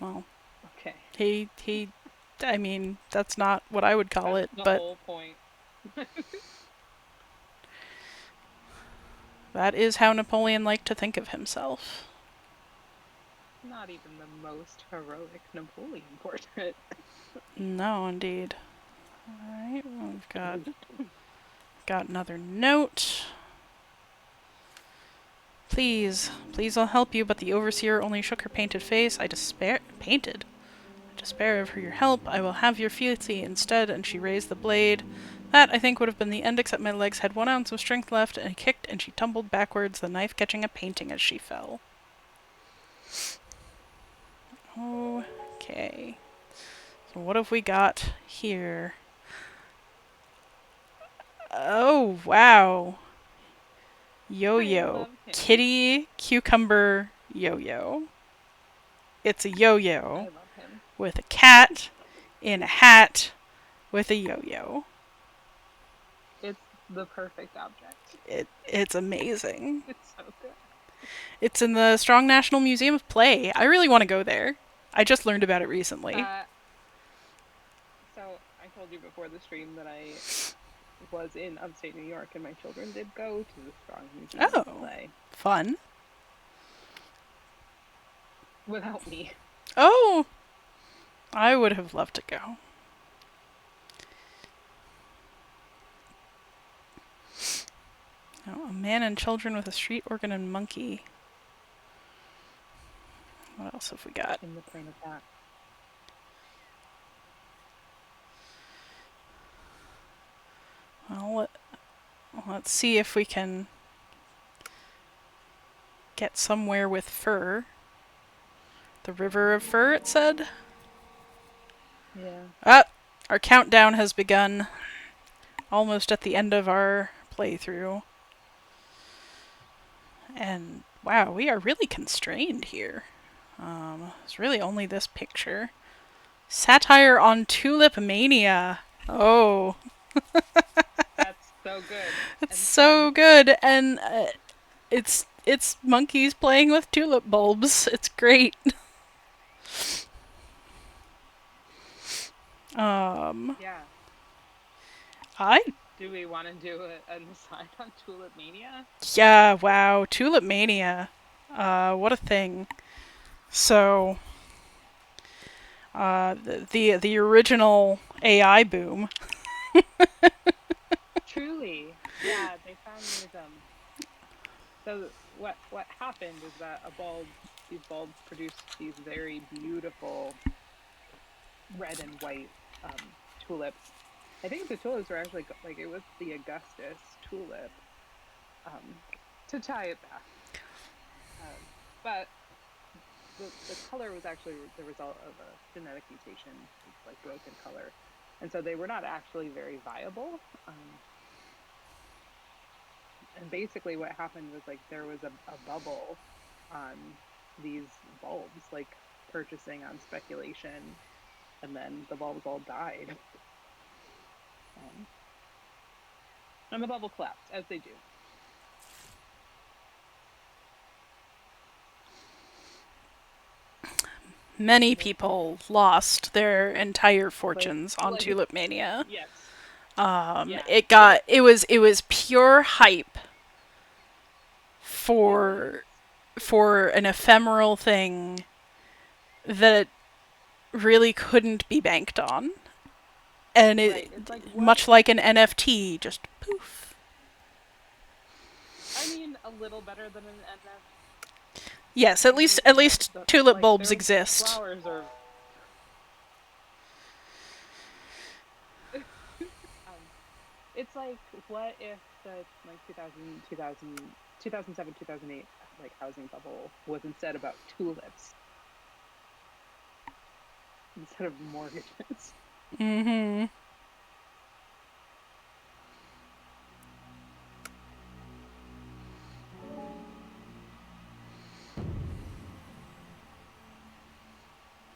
Well, okay. I mean, that's not what I would call it, the but whole point. that is how Napoleon liked to think of himself. Not even the most heroic Napoleon portrait. No, indeed. Alright, well, we've got another note. Please, I'll help you, but the overseer only shook her painted face. I despair of your help. I will have your fealty instead, and she raised the blade. That, I think, would have been the end, except my legs had 1 ounce of strength left, and I kicked, and she tumbled backwards, the knife catching a painting as she fell. Okay. So what have we got here? Oh, wow. Yo-yo. love him. Kitty cucumber yo-yo. It's a yo-yo I love him. with a cat in a hat with a yo-yo. It's the perfect object. It's amazing. It's so good. It's in the Strong National Museum of Play. I really want to go there. I just learned about it recently. So I told you before the stream that I was in upstate New York, and my children did go to the Strong Museum of Oh, Play fun. without me. Oh, I would have loved to go. Oh, a man and children with a street organ and monkey. What else have we got? In the train of that. Well, let's see if we can get somewhere with fur. The River of Fur, it said. Yeah. Ah, our countdown has begun. Almost at the end of our playthrough. And wow, we are really constrained here. It's really only this picture. Satire on tulip mania. Oh, That's so good. it's so good, and it's monkeys playing with tulip bulbs. It's great. Yeah. I Do we want to do an aside on Tulip Mania? yeah, wow, tulip mania. What a thing. So, the original AI boom. Truly. Yeah, they found these so what happened is that these bulbs produced these very beautiful red and white tulips. I think the tulips were actually like it was the Augustus tulip. To tie it back, but the color was actually the result of a genetic mutation. It's like broken color, and so they were not actually very viable. And basically, what happened was like there was a bubble on these bulbs, like purchasing on speculation, and then the bulbs all died. And the bubble collapsed, as they do. Many people lost their entire fortunes on like- tulip mania. Yes. Yeah. Yeah. It was pure hype for an ephemeral thing that really couldn't be banked on. And it Right. It's like much like an NFT, just poof. I mean, a little better than an NF. Yes, at least tulip like, bulbs their exist. Flowers are. It's like, what if the like 2007, 2008 like housing bubble was instead about tulips instead of mortgages? Mm-hmm.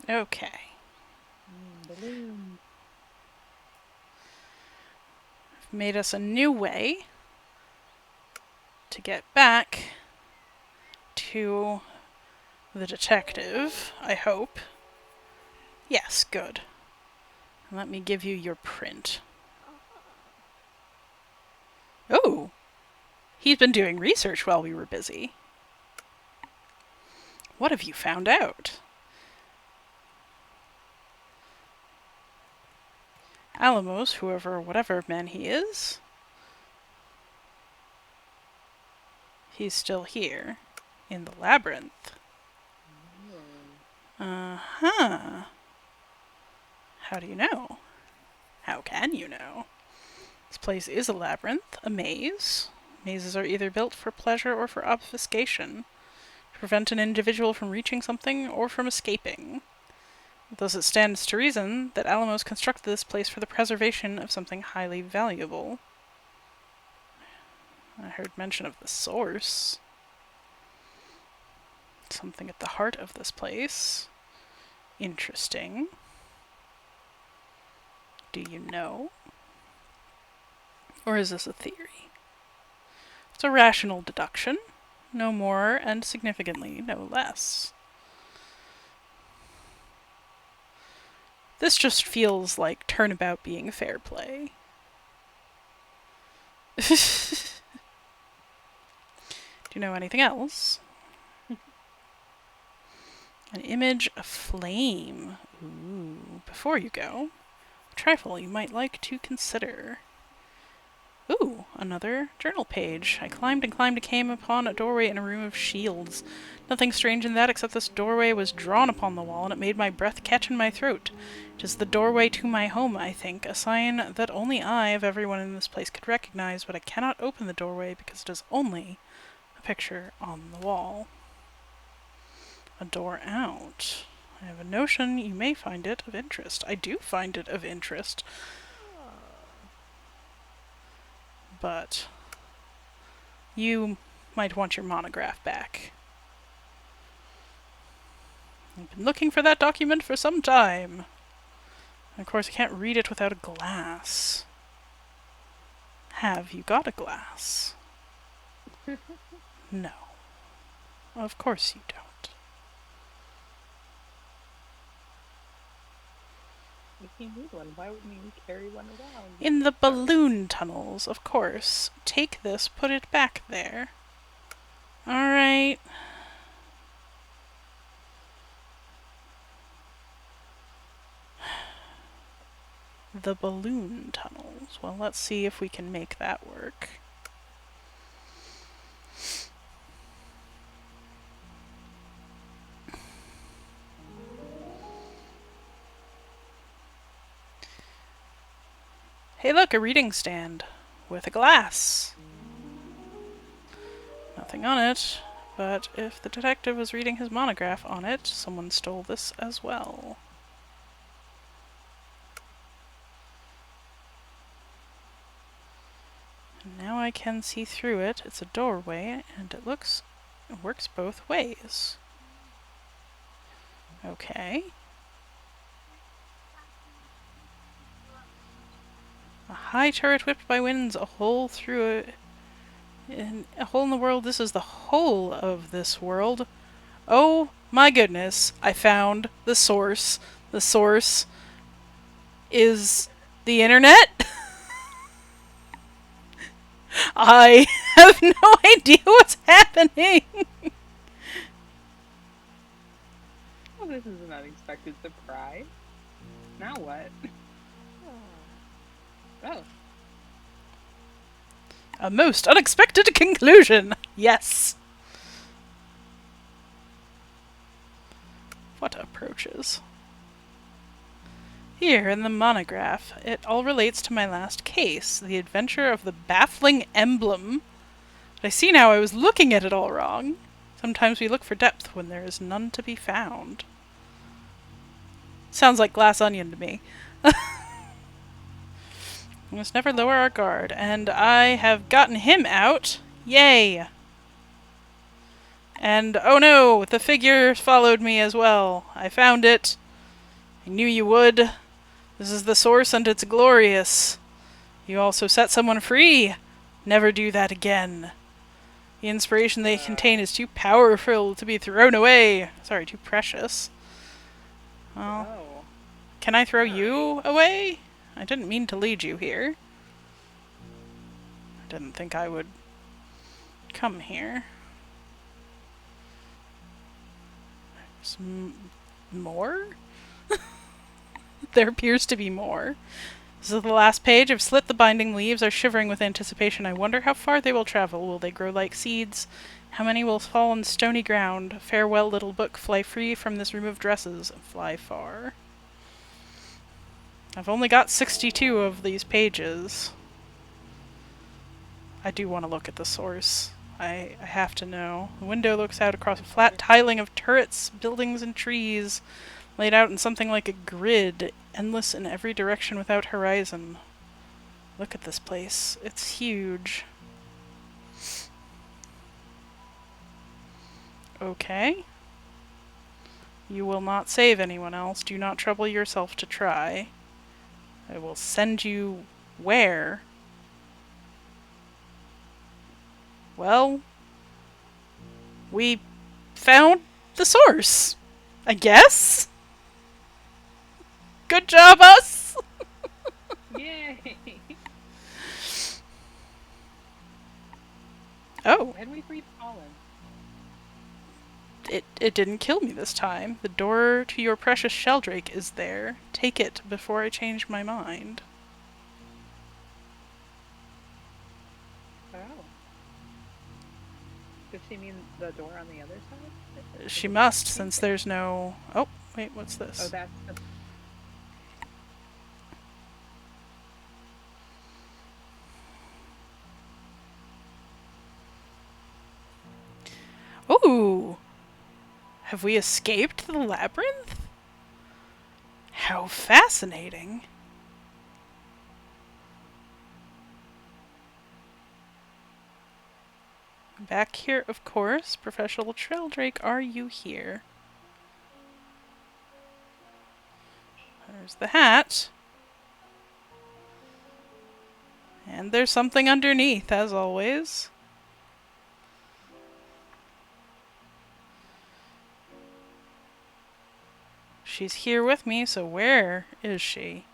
Okay. Balloons. Made us a new way to get back to the detective, I hope. Yes, good. Let me give you your print. Oh! He's been doing research while we were busy. What have you found out? Alamos, whatever man he is. He's still here. In the Labyrinth. Uh-huh. How do you know? How can you know? This place is a labyrinth, a maze. Mazes are either built for pleasure or for obfuscation, to prevent an individual from reaching something or from escaping. Thus it stands to reason that Alamos constructed this place for the preservation of something highly valuable. I heard mention of the source. Something at the heart of this place. Interesting. Do you know? Or is this a theory? It's a rational deduction. No more, and significantly no less. This just feels like turnabout being fair play. Do you know anything else? An image of flame. Ooh. Before you go, a trifle you might like to consider. Ooh, another journal page. I climbed and came upon a doorway in a room of shields. Nothing strange in that, except this doorway was drawn upon the wall, and it made my breath catch in my throat. It is the doorway to my home, I think, a sign that only I, of everyone in this place, could recognize, but I cannot open the doorway because it is only a picture on the wall. A door out. I have a notion you may find it of interest. I do find it of interest. But you might want your monograph back. I've been looking for that document for some time. And of course, I can't read it without a glass. Have you got a glass? No. Of course you don't. If you need one, why wouldn't you carry one around? In the balloon tunnels, of course. Take this, put it back there. Alright. The balloon tunnels. Well, let's see if we can make that work. Hey look, a reading stand. With a glass. Nothing on it, but if the detective was reading his monograph on it, someone stole this as well. And now I can see through it. It's a doorway, and it works both ways. Okay. A high turret whipped by winds, a hole through it. A hole in the world. This is the whole of this world. Oh my goodness, I found the source. The source is the internet. I have no idea what's happening. Well, this is an unexpected surprise. Now what? Oh. A most unexpected conclusion. Yes. What approaches? Here in the monograph, it all relates to my last case, the adventure of the baffling emblem. But I see now I was looking at it all wrong. Sometimes we look for depth when there is none to be found. Sounds like Glass Onion to me. We must never lower our guard, and I have gotten him out. Yay! And oh no, the figure followed me as well. I found it. I knew you would. This is the source, and it's glorious. You also set someone free. Never do that again. The inspiration they contain is too powerful to be thrown away. Sorry, too precious. Well, can I throw you away? I didn't mean to lead you here. I didn't think I would come here. More? There appears to be more. This is the last page. I've slit the binding leaves, are shivering with anticipation. I wonder how far they will travel. Will they grow like seeds? How many will fall on stony ground? Farewell, little book. Fly free from this room of dresses. Fly far. I've only got 62 of these pages. I do want to look at the source. I have to know. The window looks out across a flat tiling of turrets, buildings, and trees, laid out in something like a grid, endless in every direction without horizon. Look at this place. It's huge. Okay. You will not save anyone else. Do not trouble yourself to try. I will send you where? Well, we found the source. I guess? Good job, us! Yay! Oh, And we freed pollen. it didn't kill me this time. The door to your precious Sheldrake is there. Take it before I change my mind. Oh. Does she mean the door on the other side? She must, since there's no... Oh, wait, what's Oh, this? that's the. Ooh! Have we escaped the labyrinth? How fascinating. Back here, of course. Professional Sheldrake, are you here? There's the hat. And there's something underneath, as always. She's here with me, so where is she?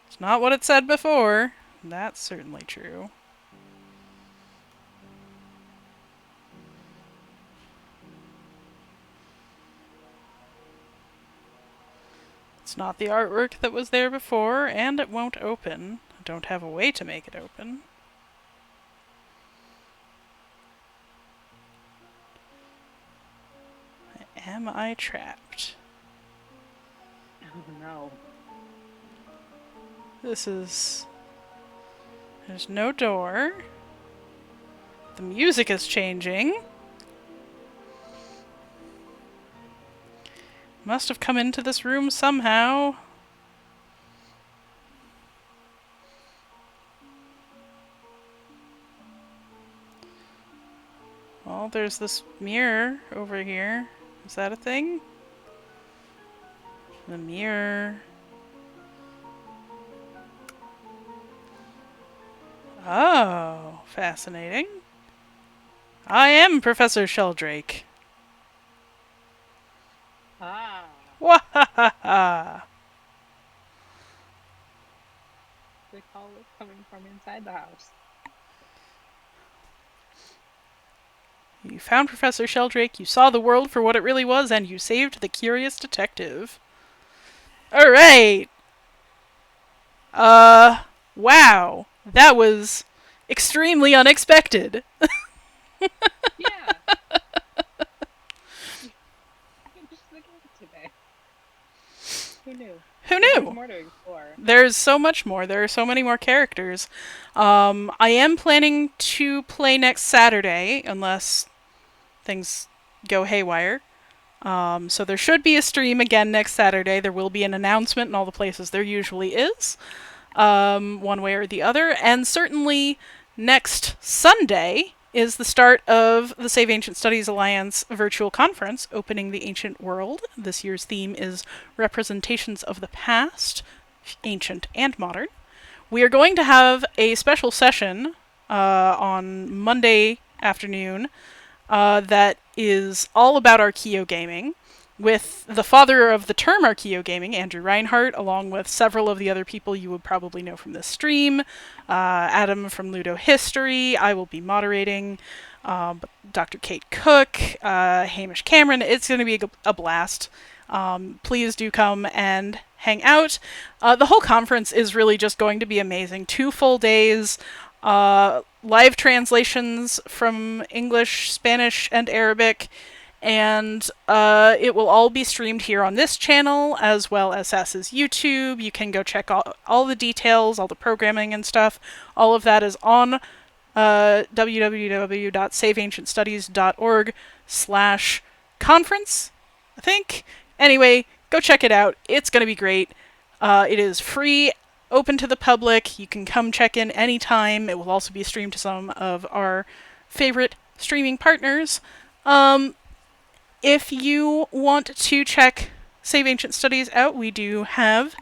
It's not what it said before. That's certainly true. It's not the artwork that was there before, and it won't open. I don't have a way to make it open. Am I trapped? Oh no. This is... There's no door. The music is changing. Must have come into this room somehow. Well, there's this mirror over here. Is that a thing? The mirror. Oh, fascinating. I am Professor Sheldrake. Ah. Wahahaha! The call was coming from inside the house. You found Professor Sheldrake, you saw the world for what it really was, and you saved the curious detective. Alright! Wow. That was extremely unexpected. Yeah. Just the game today. Who knew? Who There's knew? more to explore. There's so much more. There are so many more characters. I am planning to play next Saturday, unless things go haywire. So there should be a stream again next Saturday. There will be an announcement in all the places there usually is, one way or the other. And certainly next Sunday is the start of the Save Ancient Studies Alliance virtual conference, Opening the Ancient World. This year's theme is Representations of the Past, Ancient and Modern. We are going to have a special session on Monday afternoon that is all about Archeo gaming, with the father of the term Archeo gaming, Andrew Reinhardt, along with several of the other people you would probably know from this stream. Adam from Ludo History, I will be moderating. Dr. Kate Cook, Hamish Cameron. It's going to be a blast. Please do come and hang out. The whole conference is really just going to be amazing. 2 full days. Live translations from English, Spanish, and Arabic, and it will all be streamed here on this channel, as well as SAS's YouTube. You can go check all the details, all the programming and stuff. All of that is on www.saveancientstudies.org/conference, I think. Anyway, go check it out. It's going to be great. It is free, open to the public. You can come check in anytime. It will also be streamed to some of our favorite streaming partners. If you want to check Save Ancient Studies out, we do have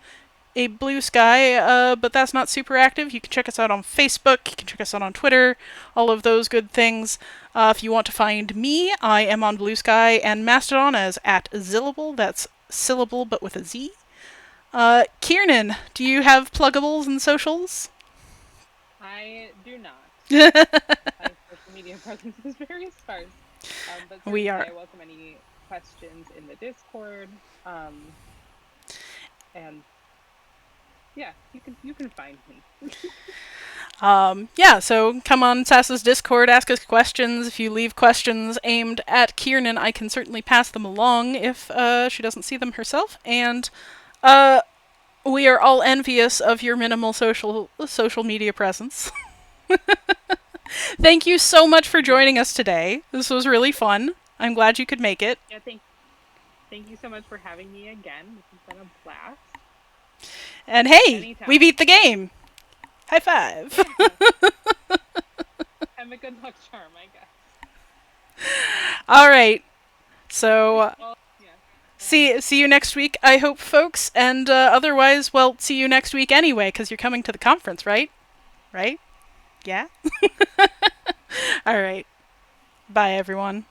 a Blue Sky, but that's not super active. You can check us out on Facebook, you can check us out on Twitter, all of those good things. If you want to find me, I am on Blue Sky and Mastodon as @Zillable. That's syllable but with a Z. Kiernan, do you have pluggables and socials? I do not. We My social media presence is very sparse. But are. certainly I welcome any questions in the Discord. And yeah, you can find me. Yeah, so come on Sasa's Discord, ask us questions. If you leave questions aimed at Kiernan, I can certainly pass them along if she doesn't see them herself. And we are all envious of your minimal social media presence. Thank you so much for joining us today. This was really fun. I'm glad you could make it. Yeah, thank you so much for having me again. This has been a blast. And hey, Anytime. we beat the game. High five. Yeah. I'm a good luck charm, I guess. All right. So Well, yeah. see you next week, I hope, folks. And otherwise, well, see you next week anyway, because you're coming to the conference, right? Right? Yeah? All right. Bye, everyone.